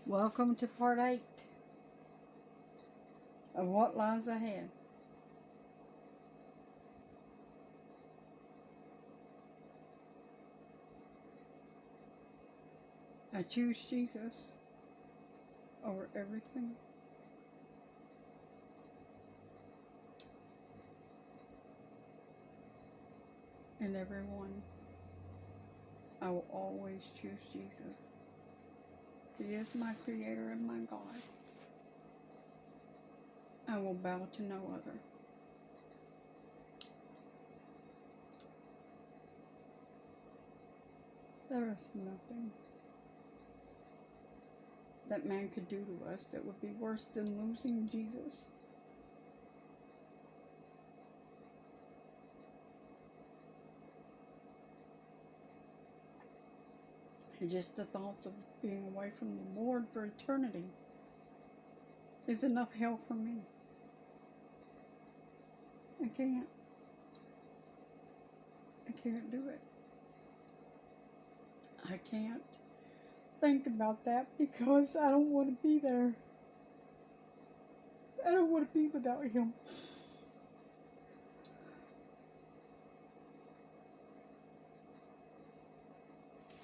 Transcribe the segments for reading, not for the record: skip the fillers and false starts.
Welcome to part 8 of what lies ahead. I choose Jesus over everything. And everyone. I will always choose Jesus. He is my Creator and my God. I will bow to no other. There is nothing that man could do to us that would be worse than losing Jesus. And just the thoughts of being away from the Lord for eternity is enough hell for me. I can't do it. I can't think about that because I don't want to be there. I don't want to be without Him.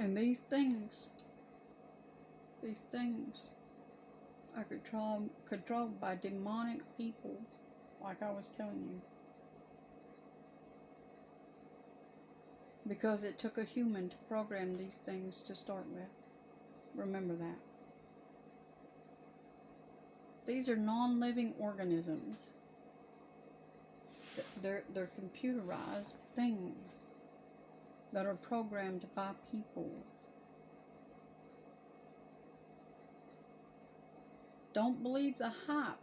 And these things are controlled by demonic people, like I was telling you. Because it took a human to program these things to start with. Remember that. These are non-living organisms. They're computerized things that are programmed by people. Don't believe the hype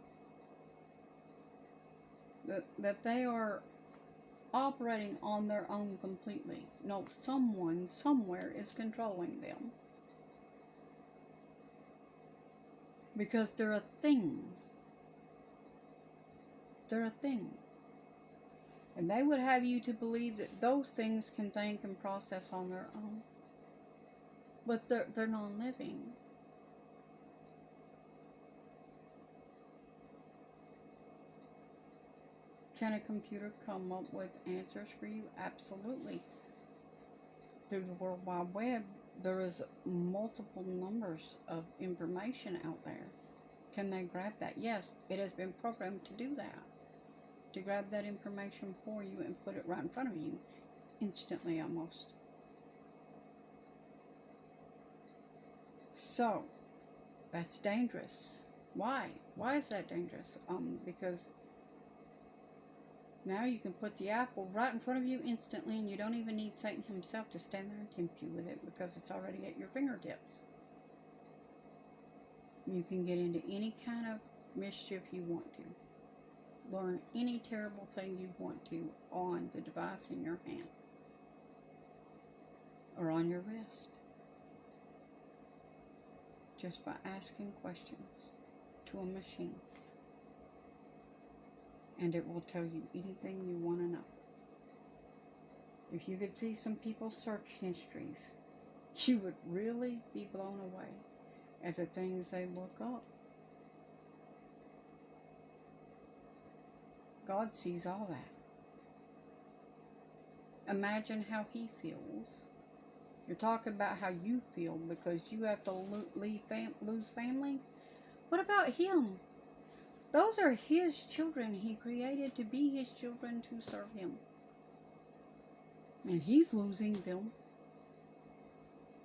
that they are operating on their own completely. No, someone somewhere is controlling them. Because they're a thing. They're a thing. And they would have you to believe that those things can think and process on their own. But they're non-living. Can a computer come up with answers for you? Absolutely. Through the World Wide Web, there is multiple numbers of information out there. Can they grab that? Yes, it has been programmed to do that. To grab that information for you and put it right in front of you, instantly almost. So, that's dangerous. Why? Why is that dangerous? Because now you can put the apple right in front of you instantly, and you don't even need Satan himself to stand there and tempt you with it because it's already at your fingertips. You can get into any kind of mischief you want to. Learn any terrible thing you want to on the device in your hand or on your wrist, just by asking questions to a machine, and it will tell you anything you want to know. If you could see some people's search histories, you would really be blown away at the things they look up. God sees all that. Imagine how He feels. You're talking about how you feel because you have to lose family. What about Him? Those are His children. He created to be His children to serve Him. And He's losing them.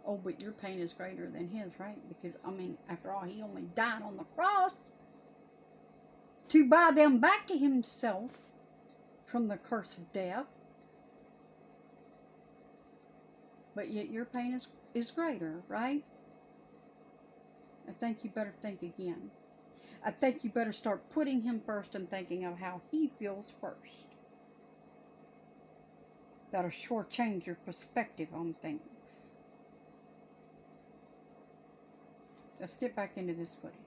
Oh, but your pain is greater than His, right? Because, after all, He only died on the cross to buy them back to Himself from the curse of death. But yet your pain is greater, right? I think you better think again. I think you better start putting Him first and thinking of how He feels first. That'll sure change your perspective on things. Let's get back into this footage.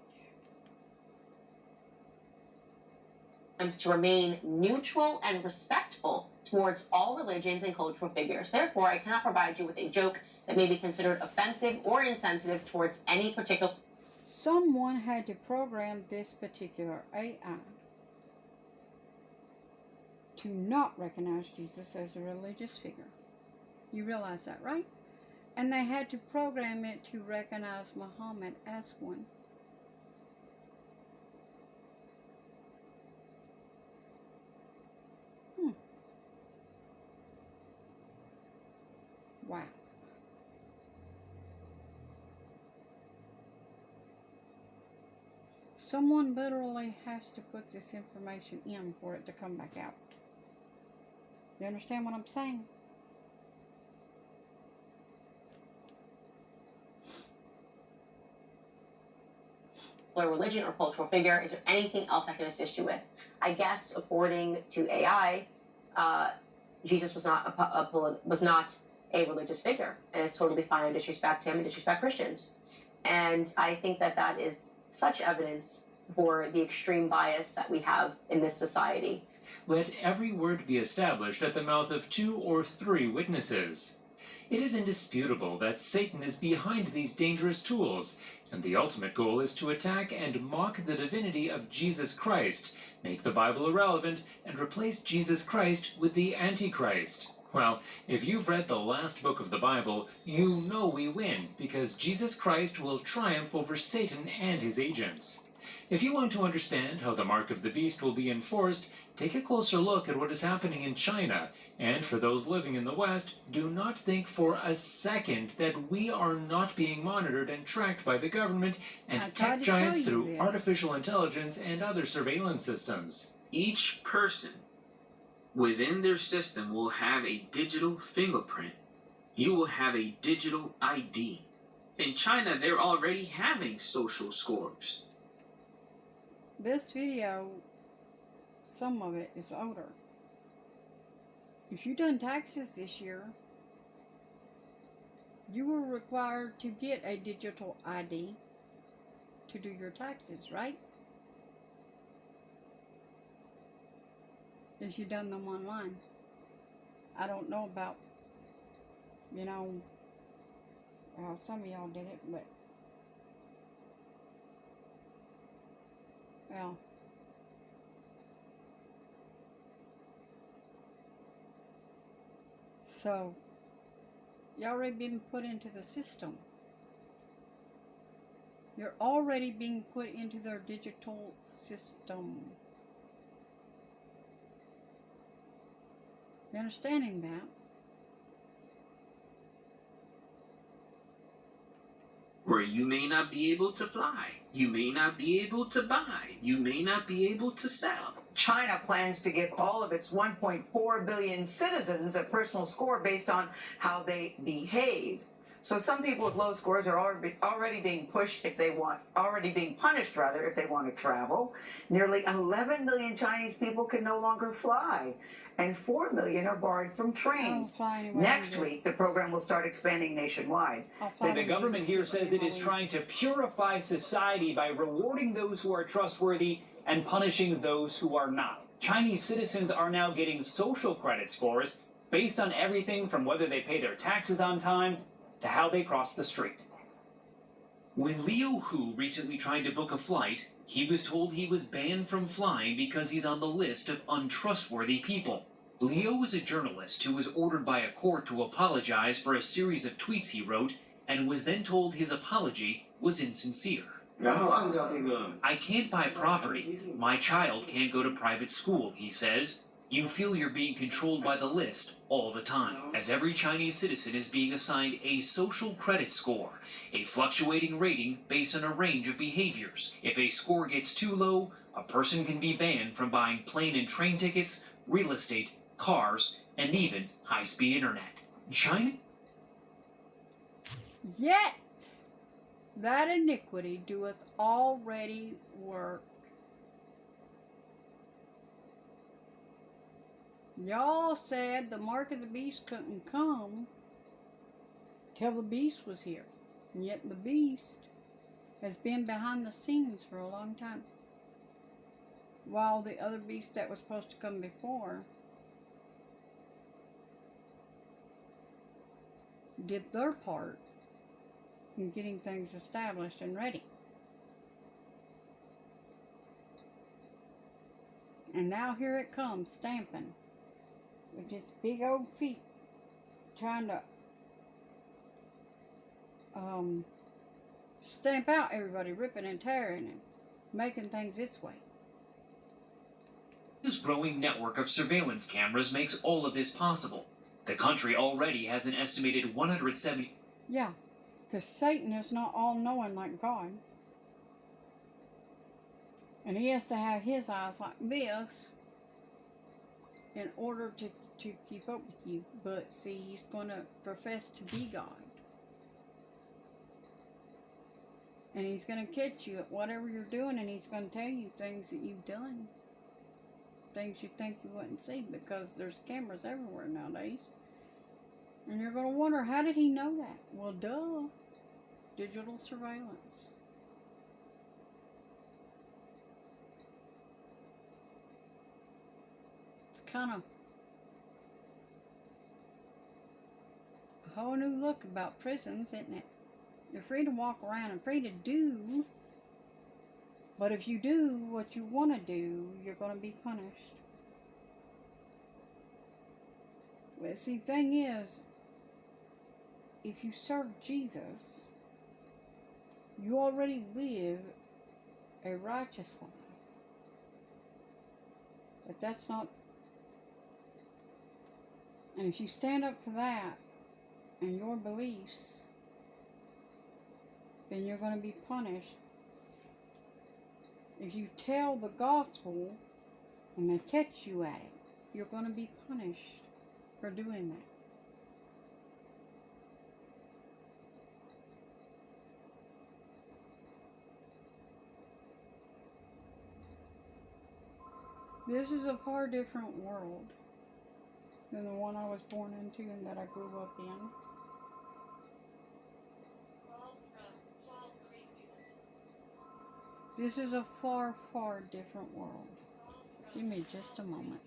To remain neutral and respectful towards all religions and cultural figures. Therefore, I cannot provide you with a joke that may be considered offensive or insensitive towards any particular... Someone had to program this particular AI to not recognize Jesus as a religious figure. You realize that, right? And they had to program it to recognize Muhammad as one. Wow. Someone literally has to put this information in for it to come back out. You understand what I'm saying? Religion or cultural figure. Is there anything else I can assist you with? I guess according to AI, Jesus was not a religious figure, and it's totally fine to disrespect him and disrespect Christians. And I think that is such evidence for the extreme bias that we have in this society. Let every word be established at the mouth of 2 or 3 witnesses. It is indisputable that Satan is behind these dangerous tools, and the ultimate goal is to attack and mock the divinity of Jesus Christ, make the Bible irrelevant, and replace Jesus Christ with the Antichrist. Well, if you've read the last book of the Bible, you know we win, because Jesus Christ will triumph over Satan and his agents. If you want to understand how the mark of the beast will be enforced, take a closer look at what is happening in China. And for those living in the West, do not think for a second that we are not being monitored and tracked by the government and tech giants through artificial intelligence and other surveillance systems. Each person within their system will have a digital fingerprint. You will have a digital ID. In China, they're already having social scores. This video, some of it is older. If you done taxes this year, you were required to get a digital ID to do your taxes, right? If you done them online. I don't know about, some of y'all did it, but well, so you already been put into the system. You're already being put into their digital system. You understanding that? Where you may not be able to fly, you may not be able to buy, you may not be able to sell. China plans to give all of its 1.4 billion citizens a personal score based on how they behave. So some people with low scores are already being punished if they want to travel. Nearly 11 million Chinese people can no longer fly, and 4 million are barred from trains. Next week, the program will start expanding nationwide. The government here says it is trying to purify society by rewarding those who are trustworthy and punishing those who are not. Chinese citizens are now getting social credit scores based on everything from whether they pay their taxes on time to how they cross the street. When Leo Hu recently tried to book a flight, he was told he was banned from flying because he's on the list of untrustworthy people. Leo is a journalist who was ordered by a court to apologize for a series of tweets he wrote and was then told his apology was insincere. I can't buy property. My child can't go to private school, he says. You feel you're being controlled by the list all the time, as every Chinese citizen is being assigned a social credit score, a fluctuating rating based on a range of behaviors. If a score gets too low, a person can be banned from buying plane and train tickets, real estate, cars, and even high-speed internet. China? Yet that iniquity doeth already work. Y'all said the mark of the beast couldn't come till the beast was here. And yet the beast has been behind the scenes for a long time. While the other beast that was supposed to come before did their part in getting things established and ready. And now here it comes, stamping. With its big old feet. Trying to stamp out everybody, ripping and tearing and making things its way. This growing network of surveillance cameras makes all of this possible. The country already has an estimated 170. Yeah, because Satan is not all-knowing like God. And he has to have his eyes like this in order to keep up with you. But see, he's going to profess to be God. And he's going to catch you at whatever you're doing, and he's going to tell you things that you've done. Things you think you wouldn't see, because there's cameras everywhere nowadays. And you're going to wonder, how did he know that? Well, duh. Digital surveillance. It's kind of a whole new look about prisons, isn't it? You're free to walk around and free to do. But if you do what you want to do, you're going to be punished. Well, see, the thing is, if you serve Jesus, you already live a righteous life. But that's not... And if you stand up for that and your beliefs, then you're going to be punished. If you tell the gospel and they catch you at it, you're going to be punished for doing that. This is a far different world than the one I was born into and that I grew up in. This is a far, far different world. Give me just a moment.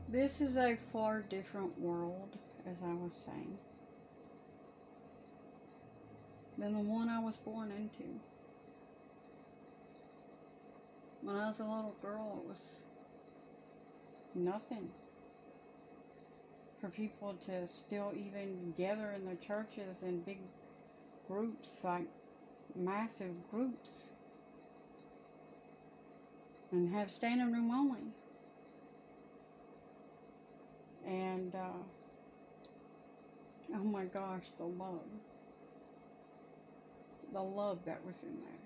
This is a far different world, as I was saying, than the one I was born into. When I was a little girl, it was nothing for people to still even gather in their churches in big groups, like massive groups, and have standing room only. And oh my gosh, the love that was in there.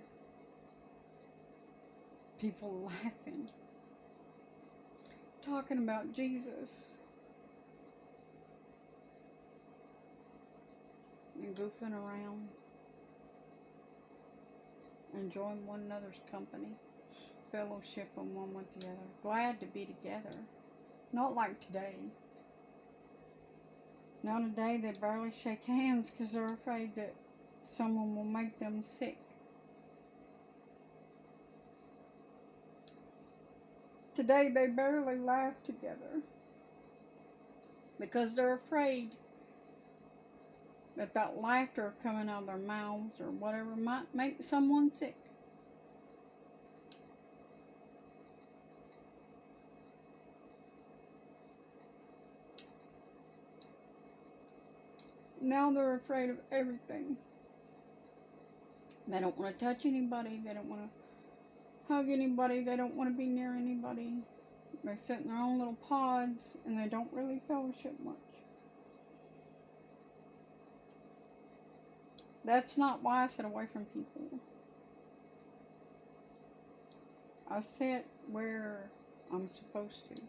People laughing, talking about Jesus, and goofing around, enjoying one another's company, fellowship on one with the other, glad to be together. Not like today. Now today they barely shake hands because they're afraid that someone will make them sick. Today they barely laugh together because they're afraid that that laughter coming out of their mouths or whatever might make someone sick. Now they're afraid of everything. They don't want to touch anybody. They don't want to hug anybody. They don't want to be near anybody. They sit in their own little pods and they don't really fellowship much. That's not why I sit away from people. I sit where I'm supposed to.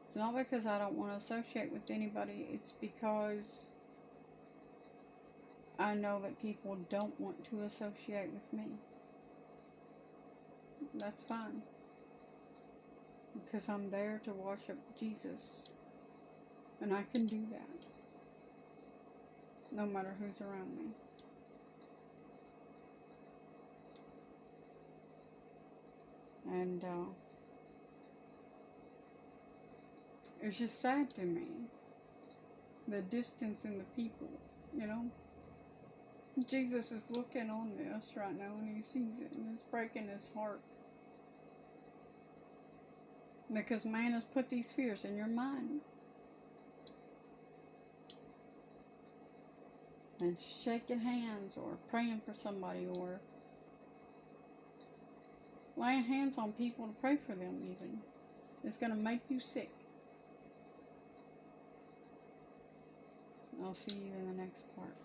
It's not because I don't want to associate with anybody. It's because I know that people don't want to associate with me. That's fine. Because I'm there to worship Jesus. And I can do that. No matter who's around me. And it's just sad to me. The distance in the people, you know. Jesus is looking on this right now and he sees it and it's breaking his heart. Because man has put these fears in your mind. And shaking hands or praying for somebody or laying hands on people to pray for them even is going to make you sick. I'll see you in the next part.